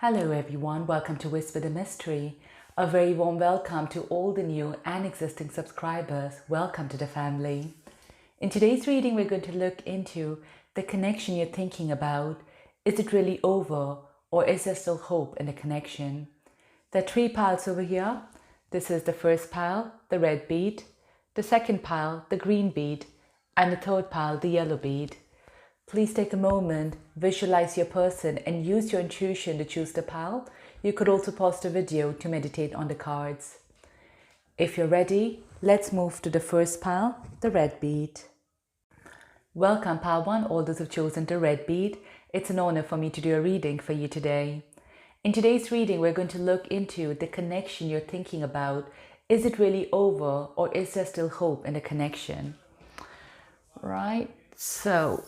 Hello everyone, welcome to Whisper the Mystery. A very warm welcome to all the new and existing subscribers. Welcome to the family. In today's reading, we're going to look into the connection you're thinking about. Is it really over, or is there still hope in the connection? There are three piles over here. This is the first pile, the red bead, the second pile, the green bead, and the third pile, the yellow bead. Please take a moment, visualize your person, and use your intuition to choose the pile. You could also pause the video to meditate on the cards. If you're ready, let's move to the first pile, the red bead. Welcome pile 1, all those who've chosen the red bead. It's an honor for me to do a reading for you today. In today's reading, we're going to look into the connection you're thinking about. Is it really over, or is there still hope in the connection? Right, so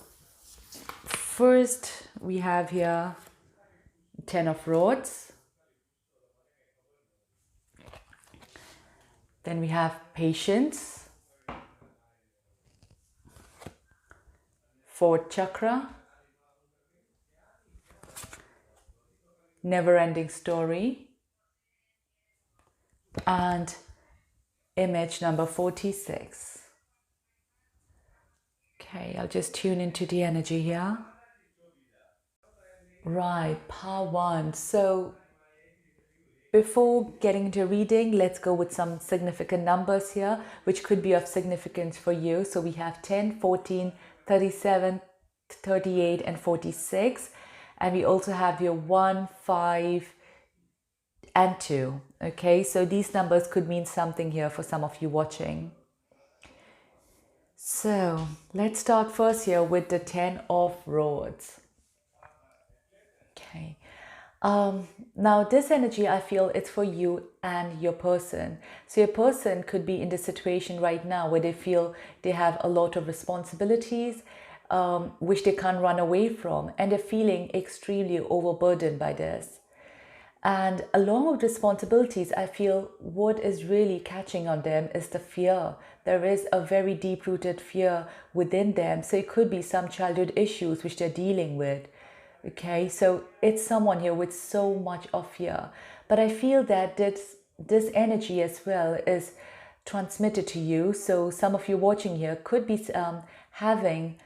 first, we have here 10 of Rods. Then we have Patience, 4th chakra, Never-ending Story, and image number 46. Okay, I'll just tune into the energy here. Right, pile 1. So before getting into reading, let's go with some significant numbers here, which could be of significance for you. So we have 10, 14, 37, 38, and 46. And we also have here 1, 5, and 2. Okay, so these numbers could mean something here for some of you watching. So let's start first here with the 10 of Rods. Okay. Now this energy, I feel it's for you and your person. So your person could be in the situation right now where they feel they have a lot of responsibilities, which they can't run away from, and they're feeling extremely overburdened by this. And along with responsibilities, I feel what is really catching on them is the fear. There is a very deep-rooted fear within them. So it could be some childhood issues which they're dealing with. Okay, so it's someone here with so much of fear. But I feel that this energy as well is transmitted to you. So some of you watching here could be having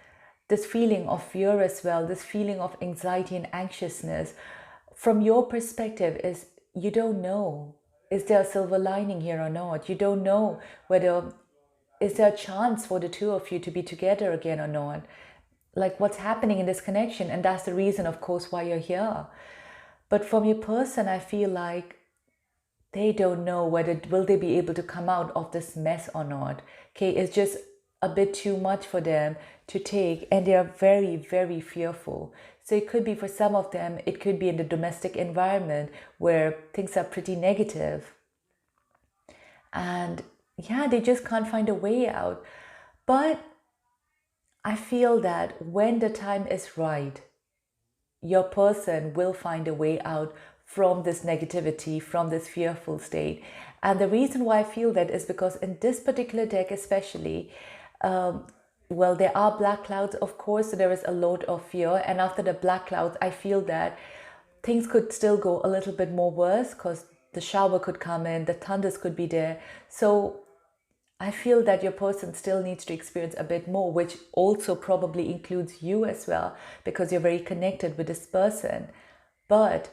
this feeling of fear as well, this feeling of anxiety and anxiousness. From your perspective, is you don't know, is there a silver lining here or not? You don't know whether, is there a chance for the two of you to be together again or not? Like what's happening in this connection, and that's the reason, of course, why you're here. But from your person, I feel like they don't know whether will they be able to come out of this mess or not. Okay, it's just a bit too much for them to take, and they are very, very fearful. So it could be for some of them, it could be in the domestic environment where things are pretty negative. And yeah, they just can't find a way out. But I feel that when the time is right, your person will find a way out from this negativity, from this fearful state. And the reason why I feel that is because in this particular deck especially, well, there are black clouds, of course, so there is a lot of fear. And after the black clouds, I feel that things could still go a little bit more worse because the shower could come in, the thunders could be there. So I feel that your person still needs to experience a bit more, which also probably includes you as well, because you're very connected with this person. But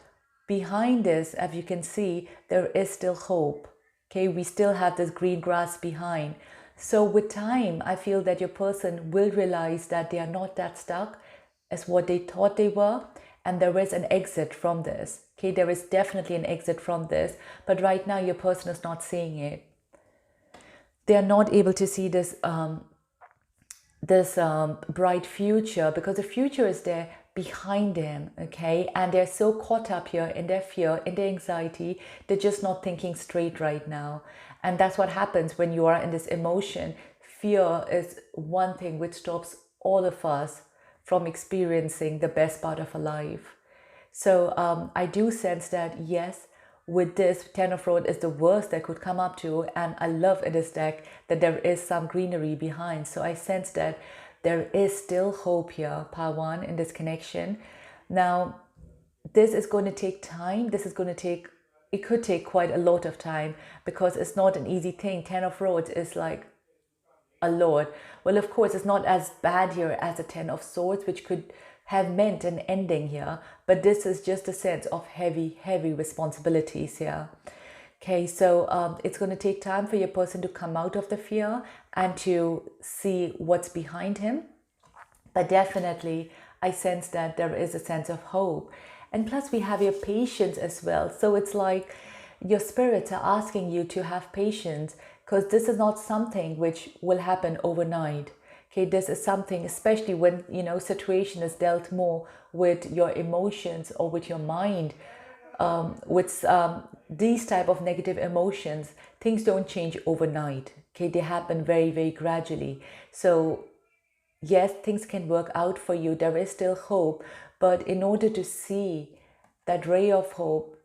behind this, as you can see, there is still hope. Okay, we still have this green grass behind. So with time, I feel that your person will realize that they are not that stuck as what they thought they were. And there is an exit from this. Okay, there is definitely an exit from this. But right now, your person is not seeing it. They are not able to see this bright future, because the future is there behind them, okay? And they're so caught up here in their fear, in their anxiety, they're just not thinking straight right now. And that's what happens when you are in this emotion. Fear is one thing which stops all of us from experiencing the best part of a life. So I do sense that, yes, with this 10 of Rods is the worst that could come up to, and I love in this deck that there is some greenery behind. So I sense that there is still hope here, pile 1, in this connection. Now, this is going to take time. It could take quite a lot of time, because it's not an easy thing. 10 of Rods is like a lot. Well, of course, it's not as bad here as a 10 of Swords, which could have meant an ending here, but this is just a sense of heavy responsibilities here. Okay, so it's going to take time for your person to come out of the fear and to see what's behind him. But definitely, I sense that there is a sense of hope. And plus, we have your patience as well. So it's like your spirits are asking you to have patience, because this is not something which will happen overnight. Okay, this is something, especially when, situation is dealt more with your emotions or with your mind, with these type of negative emotions, things don't change overnight. Okay, they happen very gradually. So yes, things can work out for you. There is still hope, but in order to see that ray of hope,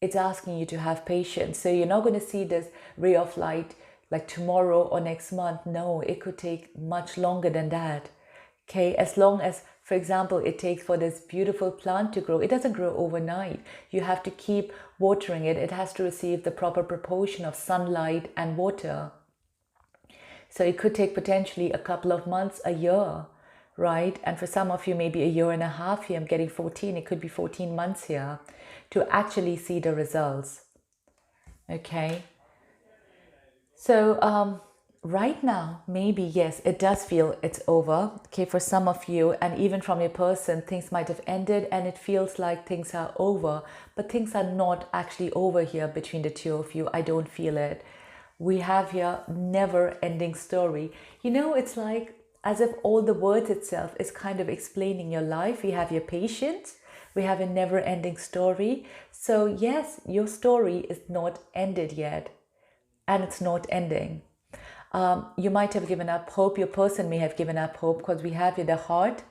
it's asking you to have patience. So you're not going to see this ray of light like tomorrow or next month. No, it could take much longer than that. Okay, as long as, for example, it takes for this beautiful plant to grow, it doesn't grow overnight. You have to keep watering it. It has to receive the proper proportion of sunlight and water. So it could take potentially a couple of months, a year, right? And for some of you, maybe a year and a half here. I'm getting 14. It could be 14 months here to actually see the results. Okay. So right now, maybe, yes, it does feel it's over. Okay, for some of you, and even from your person, things might have ended and it feels like things are over. But things are not actually over here between the two of you. I don't feel it. We have here never-ending story. It's like as if all the words itself is kind of explaining your life. We have your patience. We have a never-ending story. So yes, your story is not ended yet. And it's not ending. You might have given up hope. Your person may have given up hope, because we have here the heart.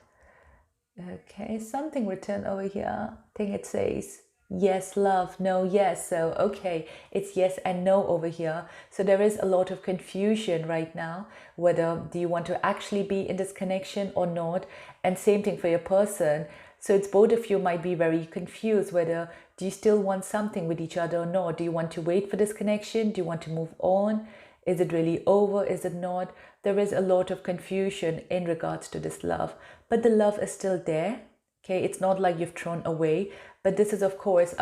Okay, something written over here. I think it says yes, love, no, yes. So, okay, it's yes and no over here. So there is a lot of confusion right now, whether do you want to actually be in this connection or not. And same thing for your person. So it's both of you might be very confused, whether do you still want something with each other or not? Do you want to wait for this connection? Do you want to move on? Is it really over? Is it not? There is a lot of confusion in regards to this love, but the love is still there. Okay, it's not like you've thrown away, but this is, of course,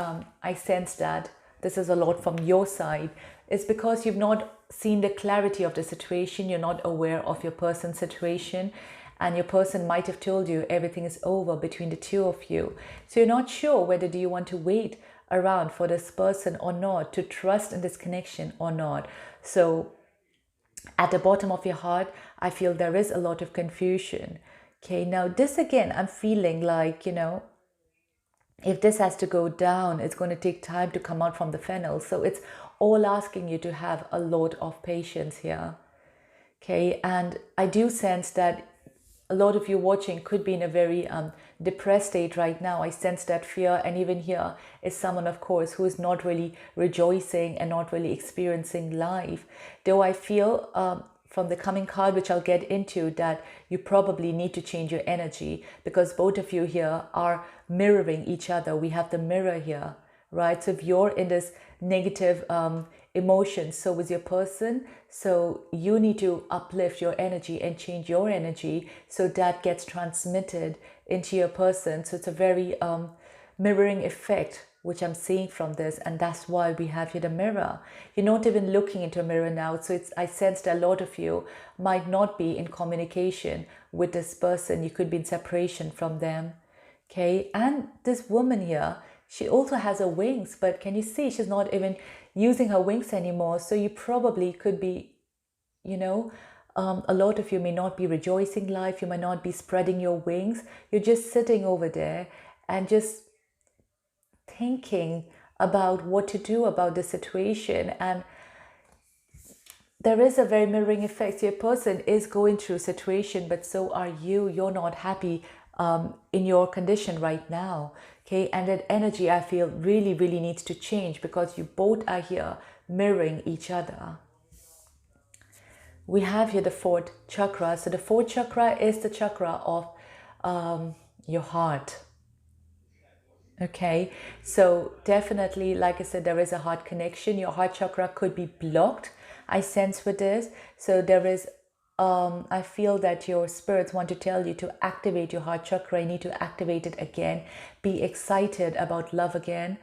I sense that this is a lot from your side. It's because you've not seen the clarity of the situation. You're not aware of your person's situation, and your person might have told you everything is over between the two of you. So you're not sure whether do you want to wait around for this person or not, to trust in this connection or not. So at the bottom of your heart, I feel there is a lot of confusion. Okay, now this again, I'm feeling like, if this has to go down, it's going to take time to come out from the funnel. So it's all asking you to have a lot of patience here. Okay, and I do sense that a lot of you watching could be in a very depressed state right now. I sense that fear, and even here is someone, of course, who is not really rejoicing and not really experiencing life. Though I feel from the coming card, which I'll get into, that you probably need to change your energy, because both of you here are mirroring each other. We have the mirror here, right? So if you're in this negative emotion, so is your person. So you need to uplift your energy and change your energy, so that gets transmitted into your person. So it's a very mirroring effect, which I'm seeing from this, and that's why we have here the mirror. You're not even looking into a mirror now. So I sense that a lot of you might not be in communication with this person. You could be in separation from them. Okay, and this woman here, she also has her wings, but can you see she's not even using her wings anymore? So you probably could be, a lot of you may not be rejoicing life. You might not be spreading your wings. You're just sitting over there and just thinking about what to do about the situation. And there is a very mirroring effect. Your person is going through a situation, but so are you. You're not happy in your condition right now. Okay, and that energy, I feel, really needs to change, because you both are here mirroring each other. We have here the fourth chakra. So the fourth chakra is the chakra of your heart. Okay, so definitely, like I said, there is a heart connection. Your heart chakra could be blocked, I sense with this. So there is, I feel that your spirits want to tell you to activate your heart chakra. You need to activate it again. Be excited about love again.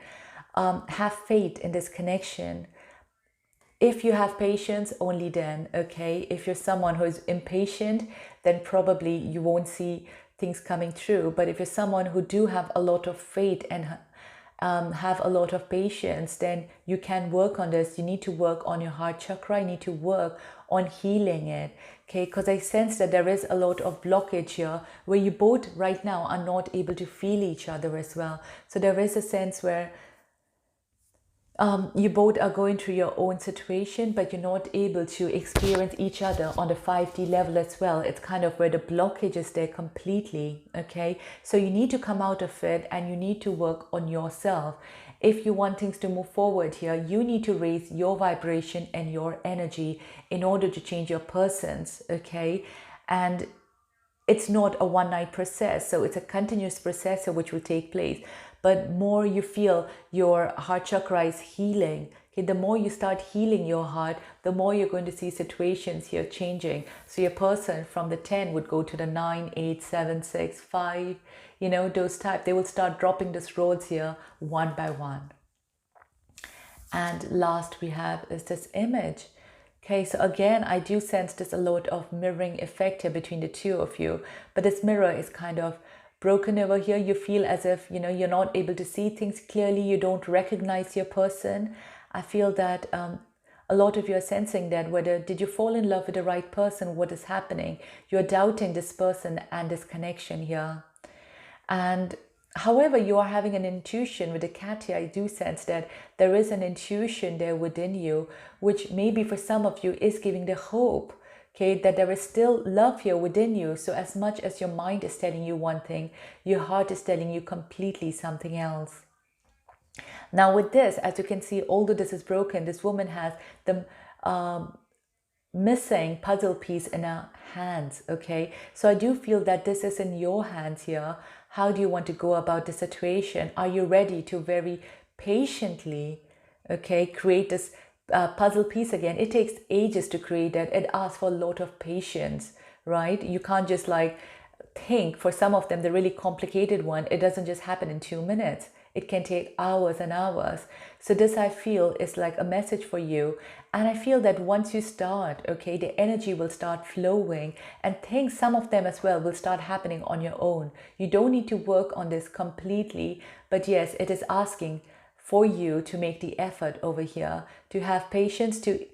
Have faith in this connection. If you have patience, only then, okay? If you're someone who is impatient, then probably you won't see things coming through. But if you're someone who do have a lot of faith and have a lot of patience, then you can work on this. You need to work on your heart chakra. You need to work on healing it, okay? Because I sense that there is a lot of blockage here where you both right now are not able to feel each other as well. So there is a sense where you both are going through your own situation, but you're not able to experience each other on the 5D level as well. It's kind of where the blockage is there completely, okay? So you need to come out of it and you need to work on yourself. If you want things to move forward here, you need to raise your vibration and your energy in order to change your persons, okay? And it's not a one night process, so it's a continuous process which will take place. But more you feel your heart chakra is healing, okay, the more you start healing your heart, the more you're going to see situations here changing. So your person from the 10 would go to the 9, 8, 7, 6, 5, you know, those type. They will start dropping these roads here one by one. And last we have is this image. Okay, so again, I do sense there's a lot of mirroring effect here between the two of you, but this mirror is kind of broken over here. You feel as if, you know, you're not able to see things clearly. You don't recognize your person. I feel that a lot of you are sensing that whether did you fall in love with the right person, what is happening? You're doubting this person and this connection here. And however, you are having an intuition with the cat here. I do sense that there is an intuition there within you, which maybe for some of you is giving the hope, okay, that there is still love here within you. So as much as your mind is telling you one thing, your heart is telling you completely something else. Now with this, as you can see, although this is broken, this woman has the missing puzzle piece in her hands, okay? So I do feel that this is in your hands here. How do you want to go about the situation? Are you ready to very patiently, okay, create this puzzle piece again? It takes ages to create that. It asks for a lot of patience, right? You can't just like think. For some of them, the really complicated one, it doesn't just happen in 2 minutes. It can take hours and hours. So this, I feel, is like a message for you. And I feel that once you start, okay, the energy will start flowing and things, some of them as well, will start happening on your own. You don't need to work on this completely, but yes, it is asking for you to make the effort over here, to have patience, to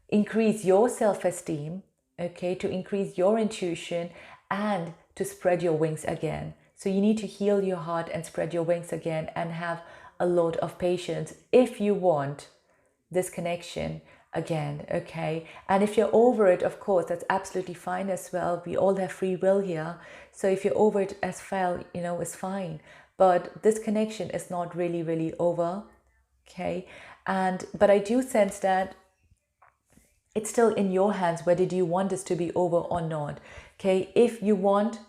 increase your self-esteem, okay, to increase your intuition and to spread your wings again. So you need to heal your heart and spread your wings again and have a lot of patience if you want this connection again, okay? And if you're over it, of course, that's absolutely fine as well. We all have free will here. So if you're over it as well, you know, it's fine. But this connection is not really, really over, okay? But I do sense that it's still in your hands whether do you want this to be over or not, okay? If you want,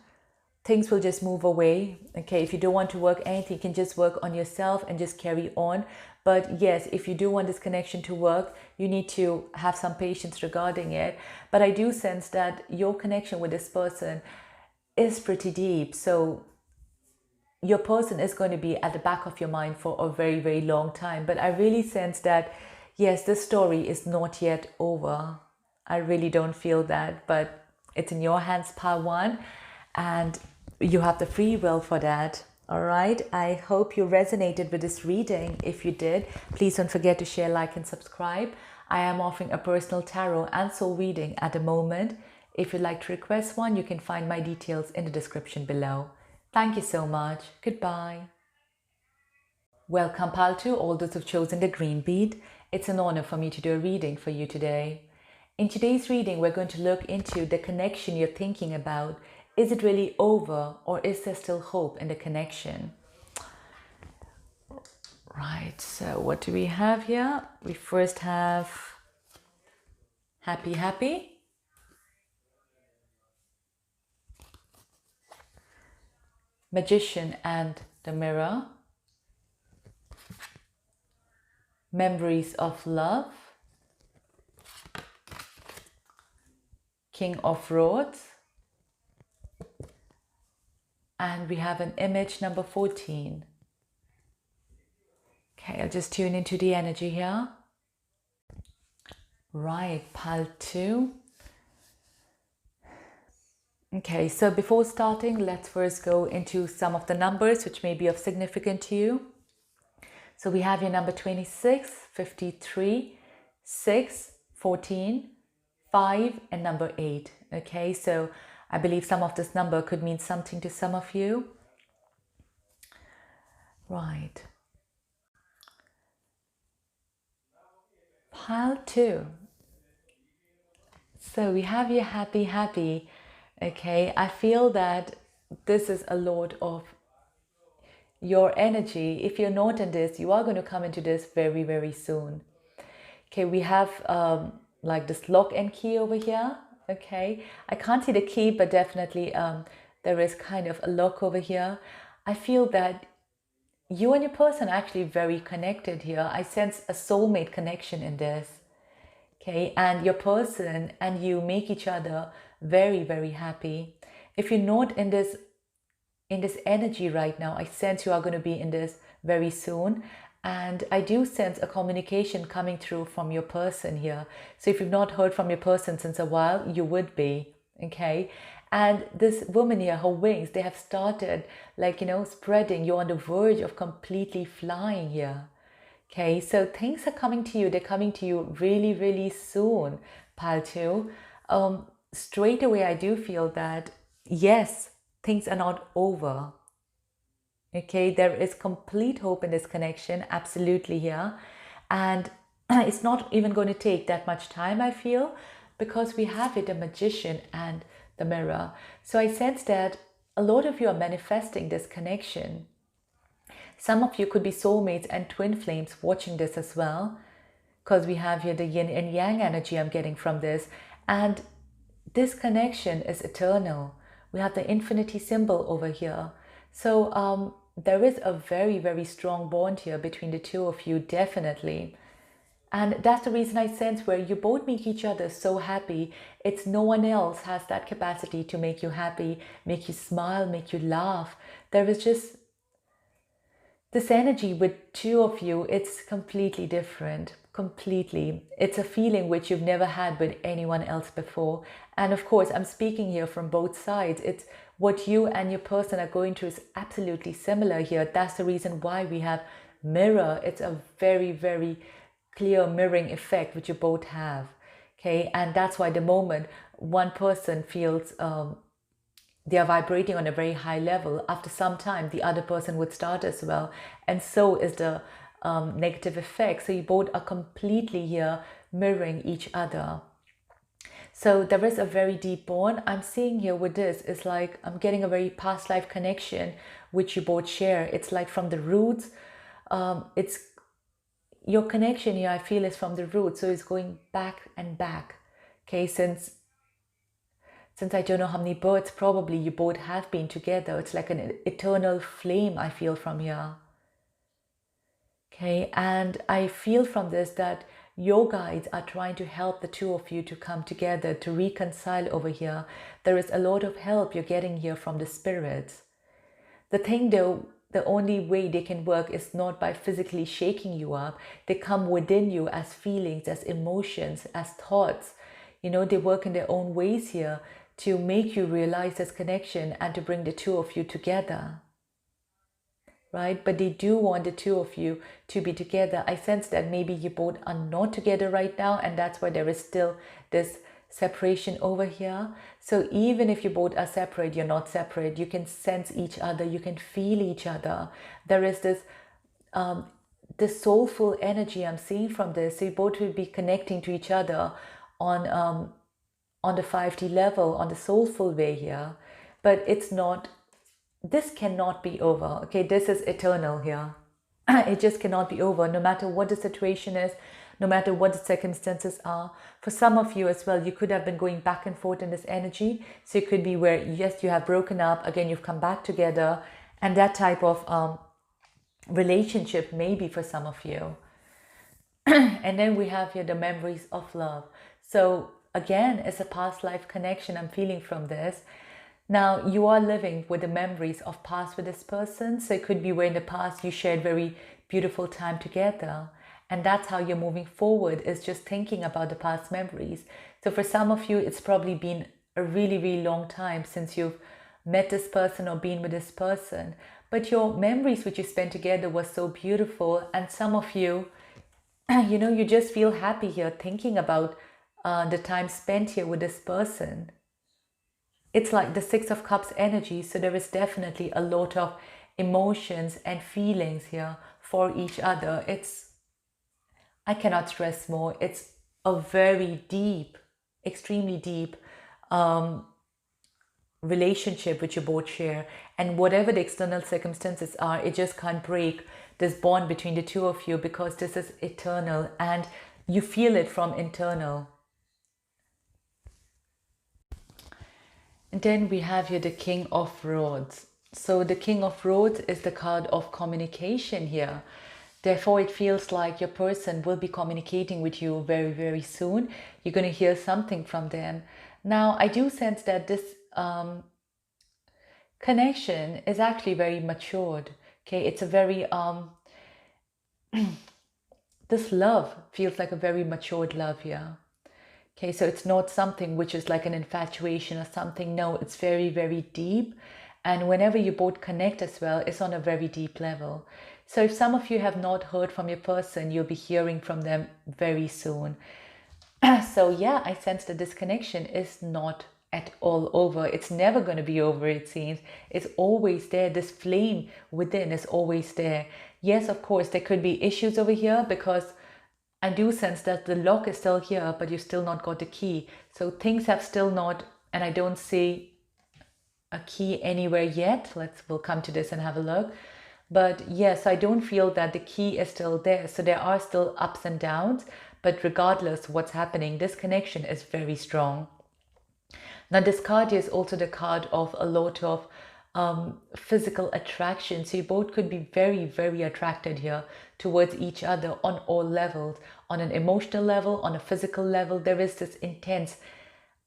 things will just move away, okay? If you don't want to work anything, you can just work on yourself and just carry on. But yes, if you do want this connection to work, you need to have some patience regarding it. But I do sense that your connection with this person is pretty deep. So your person is going to be at the back of your mind for a very, very long time. But I really sense that, yes, this story is not yet over. I really don't feel that, but it's in your hands, part one, and you have the free will for that. All right. I hope you resonated with this reading. If you did, please don't forget to share, like, and subscribe. I am offering a personal tarot and soul reading at the moment. If you'd like to request one, you can find my details in the description below. Thank you so much. Goodbye. Welcome, pal, to all those who've chosen the green bead. It's an honor for me to do a reading for you today. In today's reading, we're going to look into the connection you're thinking about. Is it really over, or is there still hope in the connection? Right, so what do we have here? We first have happy, happy. Magician and the mirror. Memories of love, King of Rods, and we have an image number 14. Okay, I'll just tune into the energy here. Right, pile 2. Okay, so before starting, let's first go into some of the numbers which may be of significance to you. So we have your number 26, 53, 6, 14, 5, and number 8. Okay, so I believe some of this number could mean something to some of you. Right. Pile 2. So we have your happy, happy. Okay, I feel that this is a lot of your energy. If you're not in this, you are going to come into this very, very soon. Okay, we have like this lock and key over here. Okay, I can't see the key, but definitely there is kind of a lock over here. I feel that you and your person are actually very connected here. I sense a soulmate connection in this. Okay, and your person and you make each other very, very happy. If you're not in this energy right now, I sense you are going to be in this very soon. And I do sense a communication coming through from your person here. So if you've not heard from your person since a while, you would be, okay? And this woman here, her wings, they have started like, spreading. You're on the verge of completely flying here. Okay, so things are coming to you. They're coming to you really, really soon, pile 2. Straight away, I do feel that, yes, things are not over. Okay, there is complete hope in this connection, absolutely here. And it's not even going to take that much time, I feel, because we have it, the Magician and the Mirror. So I sense that a lot of you are manifesting this connection. Some of you could be soulmates and twin flames watching this as well, because we have here the yin and yang energy I'm getting from this. And this connection is eternal. We have the infinity symbol over here. So there is a very, very strong bond here between the two of you, definitely. And that's the reason I sense where you both make each other so happy. It's no one else has that capacity to make you happy, make you smile, make you laugh. There is just this energy with two of you. It's completely different, completely. It's a feeling which you've never had with anyone else before. And of course, I'm speaking here from both sides. It's what you and your person are going through is absolutely similar here. That's the reason why we have mirror. It's a very, very clear mirroring effect which you both have. Okay, and that's why the moment one person feels they are vibrating on a very high level, after some time the other person would start as well, and so is the negative effect. So you both are completely here mirroring each other. So there is a very deep bond. I'm seeing here with this, it's like I'm getting a very past life connection which you both share. It's like from the roots. It's your connection here, I feel, is from the roots. So it's going back and back. Okay, since I don't know how many births probably you both have been together. It's like an eternal flame I feel from here. Okay, and I feel from this that your guides are trying to help the two of you to come together, to reconcile over here. There is a lot of help you're getting here from the spirits. The thing though, the only way they can work is not by physically shaking you up. They come within you as feelings, as emotions, as thoughts. They work in their own ways here to make you realize this connection and to bring the two of you together. Right? But they do want the two of you to be together. I sense that maybe you both are not together right now, and that's why there is still this separation over here. So even if you both are separate, you're not separate. You can sense each other. You can feel each other. There is this soulful energy I'm seeing from this. So you both will be connecting to each other on the 5D level, on the soulful way here. But it's not, this cannot be over. Okay, this is eternal here. It just cannot be over, no matter what the situation is, no matter what the circumstances are. For some of you as well, you could have been going back and forth in this energy. So it could be where, yes, you have broken up, again, you've come back together, and that type of relationship maybe for some of you. And then we have here the memories of love. So again, it's a past life connection I'm feeling from this. Now you are living with the memories of past with this person. So it could be where in the past you shared very beautiful time together. And that's how you're moving forward, is just thinking about the past memories. So for some of you, it's probably been a really, really long time since you've met this person or been with this person. But your memories which you spent together was so beautiful. And some of you, you just feel happy here thinking about the time spent here with this person. It's like the Six of Cups energy. So there is definitely a lot of emotions and feelings here for each other. I cannot stress more. It's a very deep, extremely deep relationship which you both share. And whatever the external circumstances are, it just can't break this bond between the two of you, because this is eternal and you feel it from internal. And then we have here the King of Rods. So the King of Rods is the card of communication here. Therefore, it feels like your person will be communicating with you very, very soon. You're going to hear something from them. Now, I do sense that this connection is actually very matured. Okay, it's a very this love feels like a very matured love here. Okay, so it's not something which is like an infatuation or something. No, it's very, very deep. And whenever you both connect as well, it's on a very deep level. So if some of you have not heard from your person, you'll be hearing from them very soon. So yeah, I sense that this connection is not at all over. It's never going to be over, it seems. It's always there. This flame within is always there. Yes, of course, there could be issues over here, because I do sense that the lock is still here, but you've still not got the key. So things have still not, and I don't see a key anywhere yet. We'll come to this and have a look. But yes, I don't feel that the key is still there. So there are still ups and downs, but regardless what's happening, this connection is very strong. Now this card is also the card of a lot of physical attraction. So you both could be very, very attracted here towards each other on all levels. On an emotional level, on a physical level, there is this intense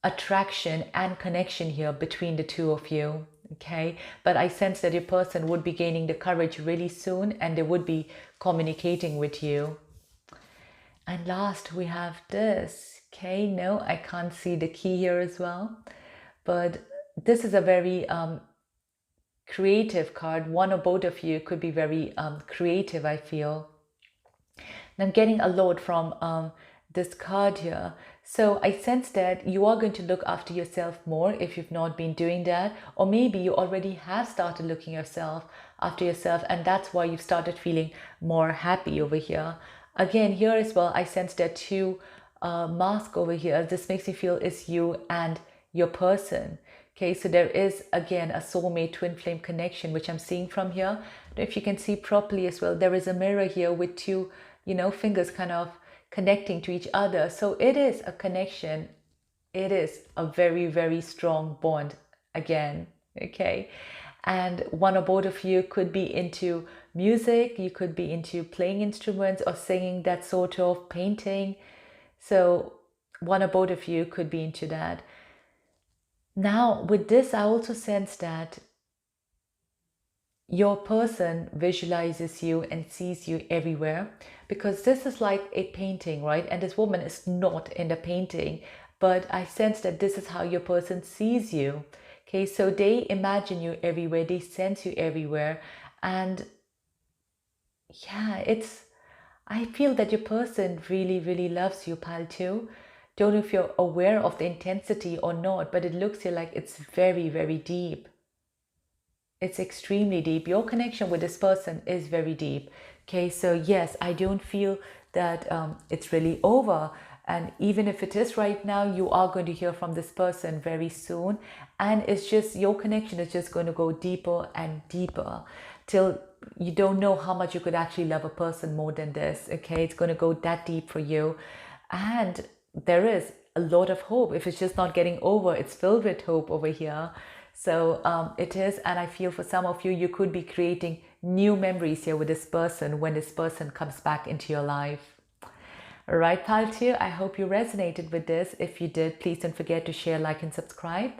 attraction and connection here between the two of you. Okay, but I sense that your person would be gaining the courage really soon, and they would be communicating with you. And last we have this. Okay, no, I can't see the key here as well, but this is a very creative card. One or both of you could be very creative, I feel. And I'm getting a lot from this card here. So I sense that you are going to look after yourself more if you've not been doing that, or maybe you already have started looking after yourself, and that's why you've started feeling more happy over here. Again, here as well, I sense that two mask over here. This makes me feel it's you and your person. Okay, so there is again a soulmate twin flame connection, which I'm seeing from here. If you can see properly as well, there is a mirror here with two, fingers kind of connecting to each other. So it is a connection. It is a very, very strong bond again. Okay, and one or both of you could be into music. You could be into playing instruments or singing, that sort of painting. So one or both of you could be into that. Now, with this, I also sense that your person visualizes you and sees you everywhere, because this is like a painting, right? And this woman is not in the painting, but I sense that this is how your person sees you. Okay, so they imagine you everywhere, they sense you everywhere. And yeah, I feel that your person really, really loves you, pal, too. Don't know if you're aware of the intensity or not, but it looks here like it's very, very deep. It's extremely deep. Your connection with this person is very deep. Okay, so yes, I don't feel that it's really over. And even if it is right now, you are going to hear from this person very soon. And it's just, your connection is just going to go deeper and deeper till you don't know how much you could actually love a person more than this. Okay, it's going to go that deep for you. And there is a lot of hope. If it's just not getting over, it's filled with hope over here. So it is, and I feel for some of you, you could be creating new memories here with this person when this person comes back into your life. Alright, pile 2, I hope you resonated with this. If you did, please don't forget to share, like, and subscribe.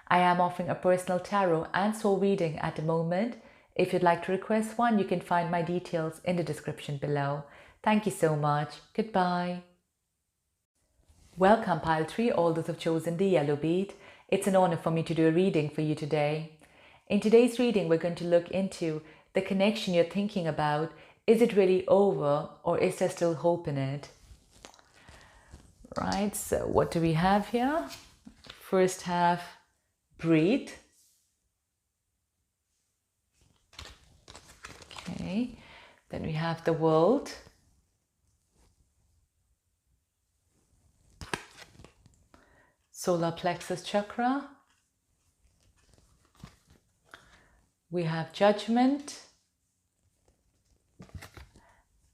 I am offering a personal tarot and soul reading at the moment. If you'd like to request one, you can find my details in the description below. Thank you so much. Goodbye. Welcome, pile 3, all those who've chosen the yellow bead. It's an honor for me to do a reading for you today. In today's reading, we're going to look into the connection you're thinking about. Is it really over, or is there still hope in it? Right, so what do we have here? First have breathe. Okay, then we have the world. Solar plexus chakra. We have judgment.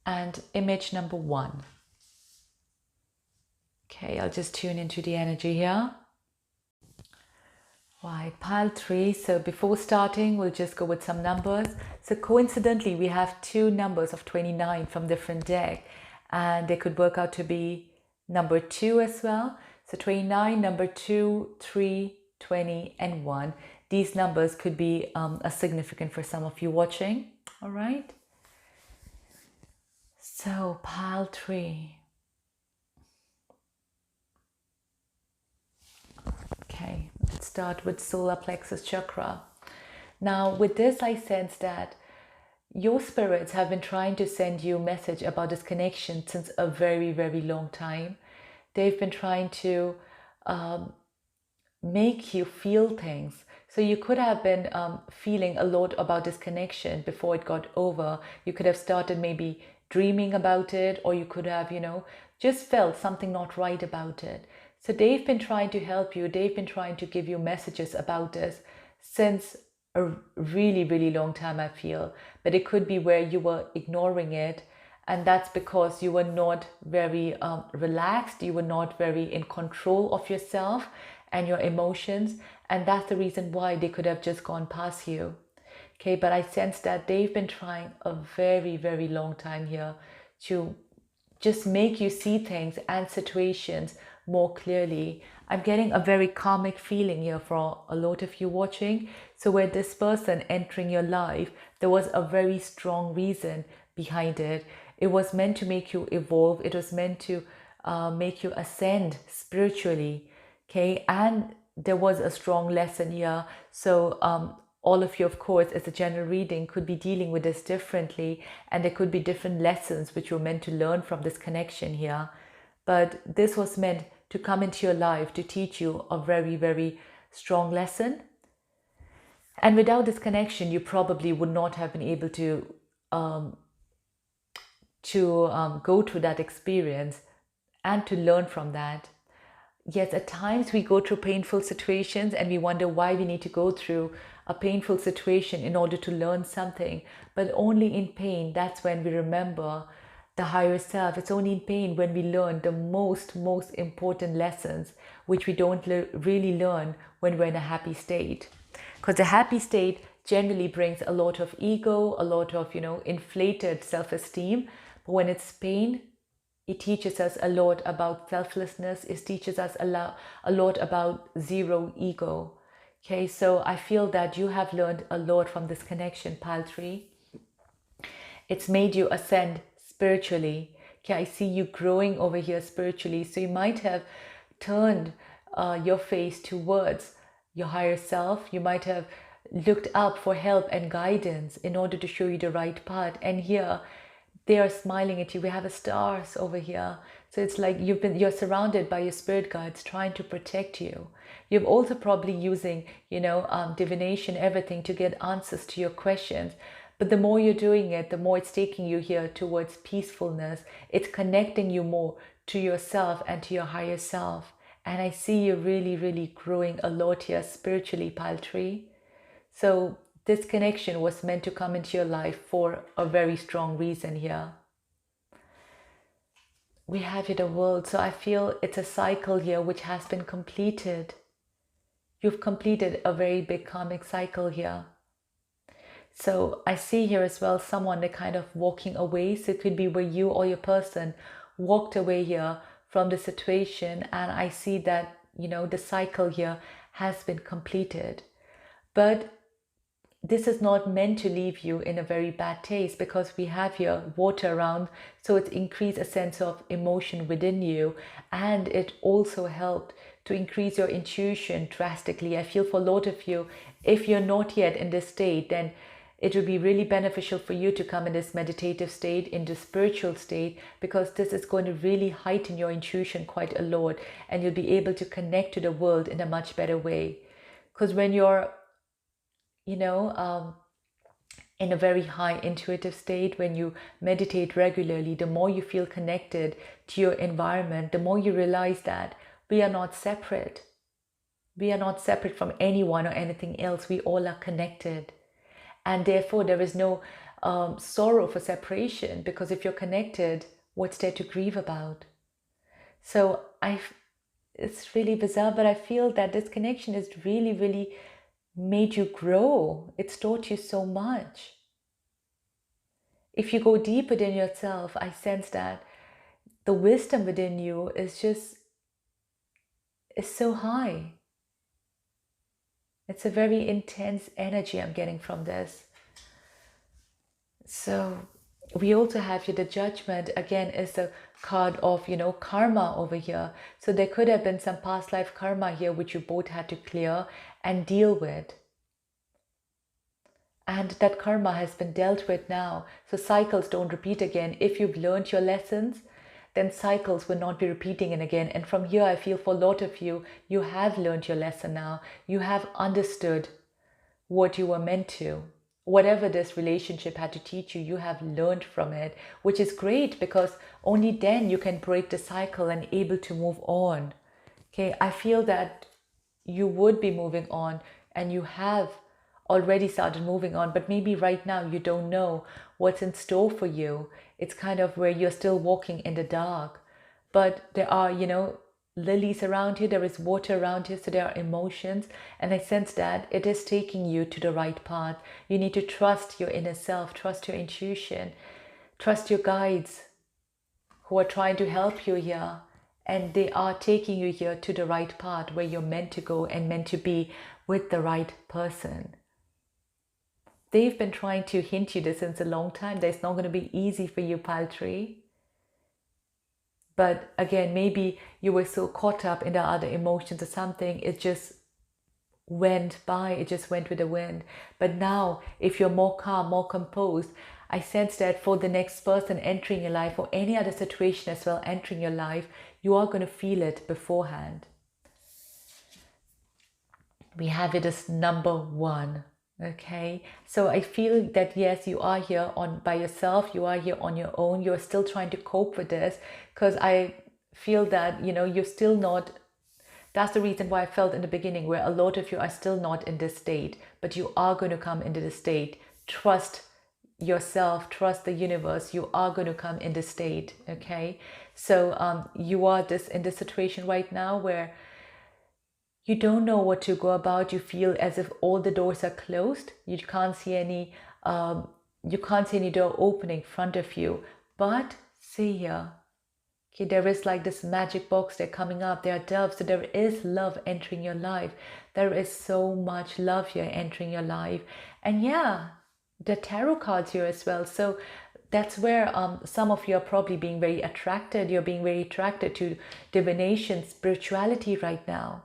And image number 1. Okay, I'll just tune into the energy here. Right, pile 3. So before starting, we'll just go with some numbers. So coincidentally, we have 2 numbers of 29 from different deck, and they could work out to be number 2 as well. So 29, number 2, 3, 20, and 1. These numbers could be significant for some of you watching. All right. So pile 3. Okay, let's start with solar plexus chakra. Now with this, I sense that your spirits have been trying to send you a message about this connection since a very, very long time. They've been trying to make you feel things. So you could have been feeling a lot about this connection before it got over. You could have started maybe dreaming about it, or you could have, just felt something not right about it. So they've been trying to help you. They've been trying to give you messages about this since a really, really long time, I feel. But it could be where you were ignoring it. And that's because you were not very relaxed. You were not very in control of yourself and your emotions. And that's the reason why they could have just gone past you. Okay, but I sense that they've been trying a very, very long time here to just make you see things and situations more clearly. I'm getting a very karmic feeling here for a lot of you watching. So where this person entering your life, there was a very strong reason behind it. It was meant to make you evolve. It was meant to make you ascend spiritually. Okay, and there was a strong lesson here. So all of you, of course, as a general reading, could be dealing with this differently, and there could be different lessons which you're meant to learn from this connection here. But this was meant to come into your life to teach you a very, very strong lesson. And without this connection, you probably would not have been able to go through that experience and to learn from that. Yes, at times we go through painful situations and we wonder why we need to go through a painful situation in order to learn something. But only in pain, that's when we remember the higher self. It's only in pain when we learn the most important lessons, which we don't really learn when we're in a happy state. Because a happy state generally brings a lot of ego, a lot of, inflated self-esteem. But when it's pain, it teaches us a lot about selflessness. It teaches us a lot about zero ego. Okay, so I feel that you have learned a lot from this connection, pile 3. It's made you ascend spiritually. Okay, I see you growing over here spiritually. So you might have turned your face towards your higher self. You might have looked up for help and guidance in order to show you the right path. And here, they are smiling at you. We have the stars over here. So it's like you're surrounded by your spirit guides trying to protect you. You're also probably using, divination, everything to get answers to your questions. But the more you're doing it, the more it's taking you here towards peacefulness. It's connecting you more to yourself and to your higher self. And I see you really, really growing a lot here spiritually, pile 3. So this connection was meant to come into your life for a very strong reason here. We have here the world. So I feel it's a cycle here which has been completed. You've completed a very big karmic cycle here. So I see here as well someone that kind of walking away. So it could be where you or your person walked away here from the situation, and I see that, the cycle here has been completed. But this is not meant to leave you in a very bad taste, because we have here water around, so it increased a sense of emotion within you, and it also helped to increase your intuition drastically. I feel for a lot of you, if you're not yet in this state, then it would be really beneficial for you to come in this meditative state, in the spiritual state, because this is going to really heighten your intuition quite a lot, and you'll be able to connect to the world in a much better way. Because when you're in a very high intuitive state, when you meditate regularly, the more you feel connected to your environment, the more you realize that we are not separate. We are not separate from anyone or anything else. We all are connected. And therefore, there is no sorrow for separation, because if you're connected, what's there to grieve about? So it's really bizarre, but I feel that this connection is really, really made you grow. It's taught you so much. If you go deeper in yourself, I sense that the wisdom within you is so high. It's a very intense energy I'm getting from this. So we also have here the Judgment. Again, is the card of, karma over here. So there could have been some past life karma here which you both had to clear and deal with. And that karma has been dealt with now. So cycles don't repeat again. If you've learned your lessons, then cycles will not be repeating it again. And from here, I feel for a lot of you, you have learned your lesson now. You have understood what you were meant to. Whatever this relationship had to teach you, you have learned from it, which is great, because only then you can break the cycle and able to move on. Okay, I feel that you would be moving on, and you have already started moving on, but maybe right now you don't know what's in store for you. It's kind of where you're still walking in the dark, but there are, lilies around you, there is water around you, so there are emotions, and I sense that it is taking you to the right path. You need to trust your inner self, trust your intuition, trust your guides who are trying to help you here, and they are taking you here to the right path where you're meant to go and meant to be with the right person. They've been trying to hint you this since a long time. That it's not going to be easy for you, pile tree. But again, maybe you were so caught up in the other emotions or something, it just went by, it just went with the wind. But now, if you're more calm, more composed, I sense that for the next person entering your life, or any other situation as well entering your life, you are going to feel it beforehand. We have it as number 1. Okay, so I feel that yes, you are here by yourself, you are here on your own, you're still trying to cope with this, because I feel that, you're still not, that's the reason why I felt in the beginning where a lot of you are still not in this state, but you are going to come into this state. Trust yourself, trust the universe, you are going to come in this state. Okay, so you are in this situation right now where you don't know what to go about. You feel as if all the doors are closed. You can't see any door opening in front of you. But see here, okay, there is like this magic box. They're coming up. There are doves. So there is love entering your life. There is so much love here entering your life. And yeah, the tarot cards here as well. So that's where some of you are probably being very attracted. You're being very attracted to divination, spirituality right now.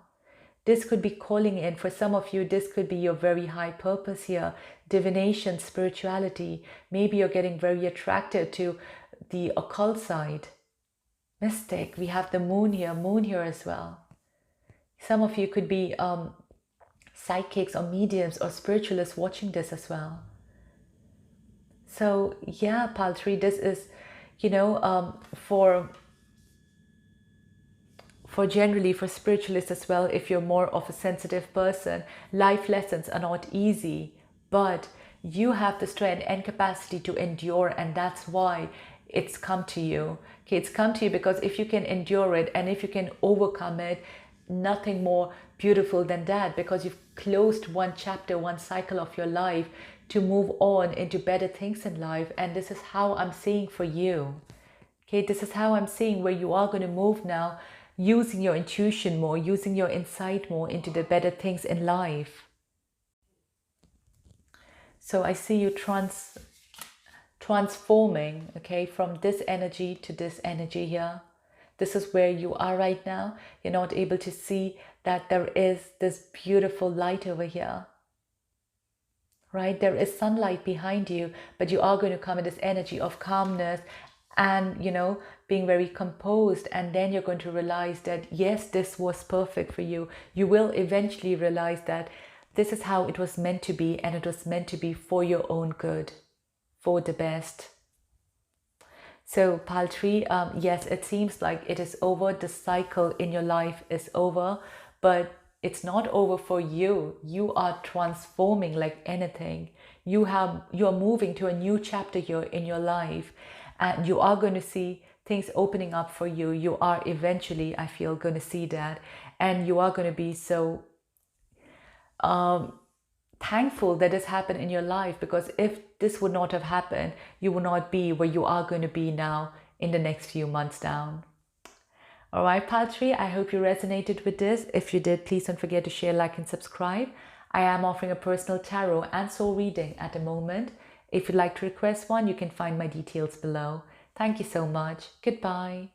This could be calling in. For some of you, this could be your very high purpose here. Divination, spirituality. Maybe you're getting very attracted to the occult side. Mystic. We have the moon here as well. Some of you could be psychics or mediums or spiritualists watching this as well. So yeah, pile tree, this is, for generally for spiritualists as well, if you're more of a sensitive person, life lessons are not easy, but you have the strength and capacity to endure, and that's why it's come to you. Okay, it's come to you because if you can endure it and if you can overcome it, nothing more beautiful than that, because you've closed one chapter, one cycle of your life to move on into better things in life. And this is how I'm seeing for you. Okay, this is how I'm seeing where you are going to move now, using your intuition more, using your insight more into the better things in life. So I see you transforming, okay, from this energy to this energy here. This is where you are right now. You're not able to see that there is this beautiful light over here, right? There is sunlight behind you, but you are going to come in this energy of calmness and, being very composed. And then you're going to realize that, yes, this was perfect for you. You will eventually realize that this is how it was meant to be, and it was meant to be for your own good, for the best. So pile 3, yes, it seems like it is over. The cycle in your life is over, but it's not over for you. You are transforming like anything. You are moving to a new chapter here in your life, and you are going to see things opening up for you. You are eventually, I feel, going to see that, and you are going to be so thankful that this happened in your life, because if this would not have happened, you would not be where you are going to be now in the next few months down. All right, pile 3, I hope you resonated with this. If you did, please don't forget to share, like, and subscribe. I am offering a personal tarot and soul reading at the moment. If you'd like to request one, you can find my details below. Thank you so much. Goodbye.